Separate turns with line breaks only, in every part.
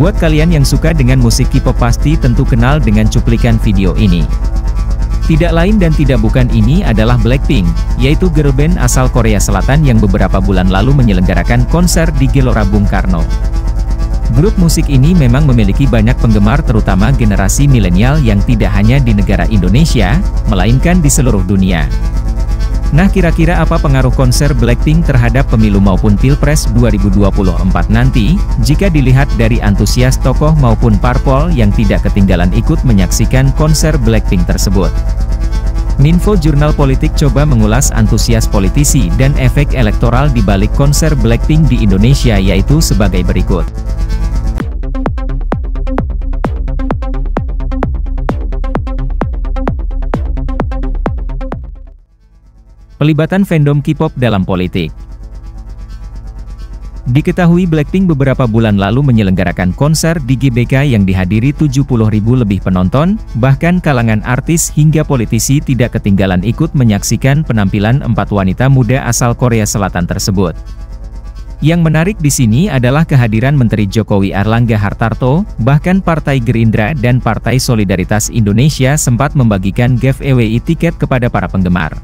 Buat kalian yang suka dengan musik K-pop pasti tentu kenal dengan cuplikan video ini. Tidak lain dan tidak bukan ini adalah Blackpink, yaitu girl band asal Korea Selatan yang beberapa bulan lalu menyelenggarakan konser di Gelora Bung Karno. Grup musik ini memang memiliki banyak penggemar terutama generasi milenial yang tidak hanya di negara Indonesia, melainkan di seluruh dunia. Nah, kira-kira apa pengaruh konser Blackpink terhadap pemilu maupun Pilpres 2024 nanti, jika dilihat dari antusias tokoh maupun parpol yang tidak ketinggalan ikut menyaksikan konser Blackpink tersebut. Minfo Jurnal Politik coba mengulas antusias politisi dan efek elektoral di balik konser Blackpink di Indonesia yaitu sebagai berikut. Pelibatan fandom K-pop dalam politik. Diketahui Blackpink beberapa bulan lalu menyelenggarakan konser di GBK yang dihadiri 70.000 lebih penonton, bahkan kalangan artis hingga politisi tidak ketinggalan ikut menyaksikan penampilan 4 wanita muda asal Korea Selatan tersebut. Yang menarik di sini adalah kehadiran Menteri Jokowi Airlangga Hartarto, bahkan Partai Gerindra dan Partai Solidaritas Indonesia sempat membagikan giveaway tiket kepada para penggemar.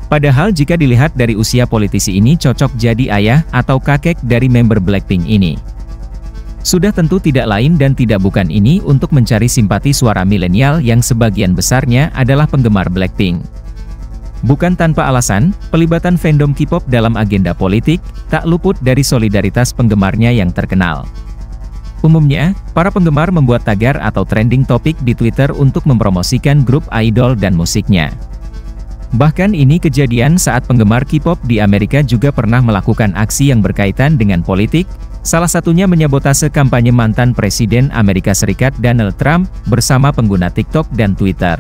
Padahal jika dilihat dari usia politisi ini cocok jadi ayah atau kakek dari member Blackpink ini. Sudah tentu tidak lain dan tidak bukan ini untuk mencari simpati suara milenial yang sebagian besarnya adalah penggemar Blackpink. Bukan tanpa alasan, pelibatan fandom K-pop dalam agenda politik, tak luput dari solidaritas penggemarnya yang terkenal. Umumnya, para penggemar membuat tagar atau trending topik di Twitter untuk mempromosikan grup idol dan musiknya. Bahkan ini kejadian saat penggemar K-pop di Amerika juga pernah melakukan aksi yang berkaitan dengan politik, salah satunya menyabotase kampanye mantan Presiden Amerika Serikat Donald Trump bersama pengguna TikTok dan Twitter.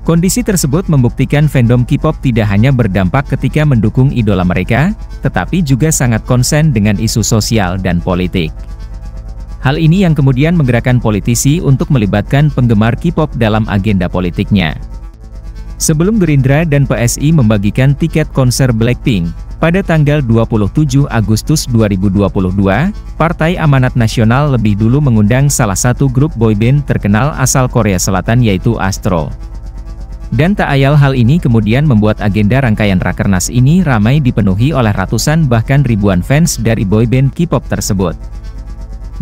Kondisi tersebut membuktikan fandom K-pop tidak hanya berdampak ketika mendukung idola mereka, tetapi juga sangat konsen dengan isu sosial dan politik. Hal ini yang kemudian menggerakkan politisi untuk melibatkan penggemar K-pop dalam agenda politiknya. Sebelum Gerindra dan PSI membagikan tiket konser Blackpink, pada tanggal 27 Agustus 2022, Partai Amanat Nasional lebih dulu mengundang salah satu grup boyband terkenal asal Korea Selatan yaitu Astro. Dan tak ayal hal ini kemudian membuat agenda rangkaian Rakernas ini ramai dipenuhi oleh ratusan bahkan ribuan fans dari boyband K-pop tersebut.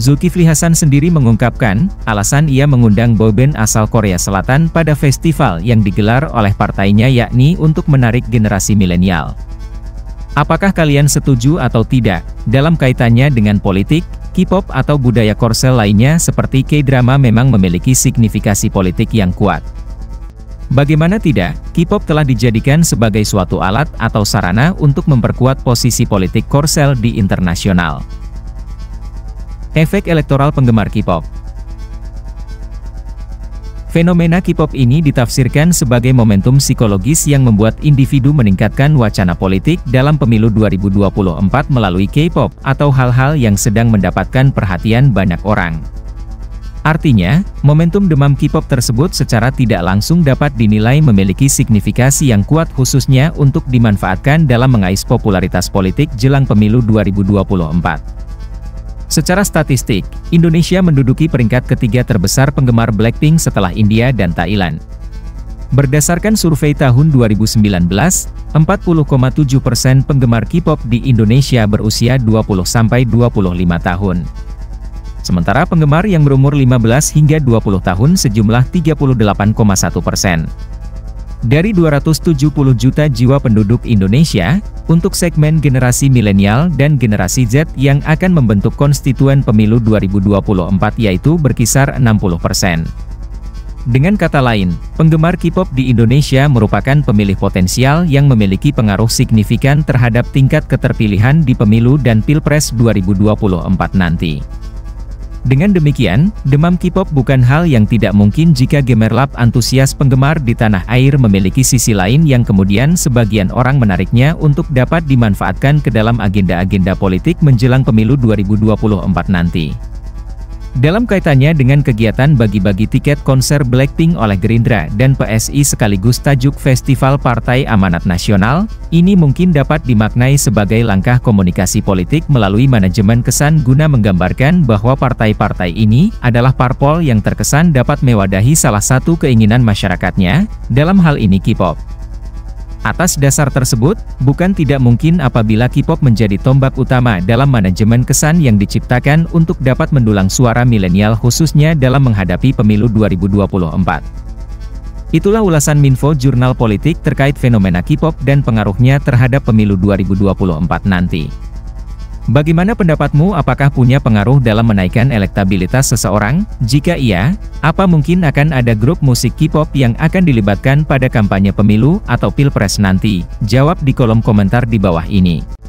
Zulkifli Hasan sendiri mengungkapkan, alasan ia mengundang boyband asal Korea Selatan pada festival yang digelar oleh partainya yakni untuk menarik generasi milenial. Apakah kalian setuju atau tidak, dalam kaitannya dengan politik, K-pop atau budaya korsel lainnya seperti K-drama memang memiliki signifikasi politik yang kuat. Bagaimana tidak, K-pop telah dijadikan sebagai suatu alat atau sarana untuk memperkuat posisi politik korsel di internasional. Efek elektoral penggemar K-pop. Fenomena K-pop ini ditafsirkan sebagai momentum psikologis yang membuat individu meningkatkan wacana politik dalam pemilu 2024 melalui K-pop atau hal-hal yang sedang mendapatkan perhatian banyak orang. Artinya, momentum demam K-pop tersebut secara tidak langsung dapat dinilai memiliki signifikasi yang kuat khususnya untuk dimanfaatkan dalam mengais popularitas politik jelang pemilu 2024. Secara statistik, Indonesia menduduki peringkat ketiga terbesar penggemar Blackpink setelah India dan Thailand. Berdasarkan survei tahun 2019, 40,7% penggemar K-pop di Indonesia berusia 20-25 tahun. Sementara penggemar yang berumur 15 hingga 20 tahun sejumlah 38,1%. Dari 270 juta jiwa penduduk Indonesia, untuk segmen generasi milenial dan generasi Z yang akan membentuk konstituen pemilu 2024 yaitu berkisar 60%. Dengan kata lain, penggemar K-pop di Indonesia merupakan pemilih potensial yang memiliki pengaruh signifikan terhadap tingkat keterpilihan di pemilu dan Pilpres 2024 nanti. Dengan demikian, demam K-pop bukan hal yang tidak mungkin jika gemerlap antusias penggemar di tanah air memiliki sisi lain yang kemudian sebagian orang menariknya untuk dapat dimanfaatkan ke dalam agenda-agenda politik menjelang pemilu 2024 nanti. Dalam kaitannya dengan kegiatan bagi-bagi tiket konser Blackpink oleh Gerindra dan PSI sekaligus tajuk Festival Partai Amanat Nasional, ini mungkin dapat dimaknai sebagai langkah komunikasi politik melalui manajemen kesan guna menggambarkan bahwa partai-partai ini adalah parpol yang terkesan dapat mewadahi salah satu keinginan masyarakatnya, dalam hal ini K-pop. Atas dasar tersebut, bukan tidak mungkin apabila K-pop menjadi tombak utama dalam manajemen kesan yang diciptakan untuk dapat mendulang suara milenial khususnya dalam menghadapi pemilu 2024. Itulah ulasan Minfo Jurnal Politik terkait fenomena K-pop dan pengaruhnya terhadap pemilu 2024 nanti. Bagaimana pendapatmu? Apakah punya pengaruh dalam menaikkan elektabilitas seseorang? Jika iya, apa mungkin akan ada grup musik K-pop yang akan dilibatkan pada kampanye pemilu atau pilpres nanti? Jawab di kolom komentar di bawah ini.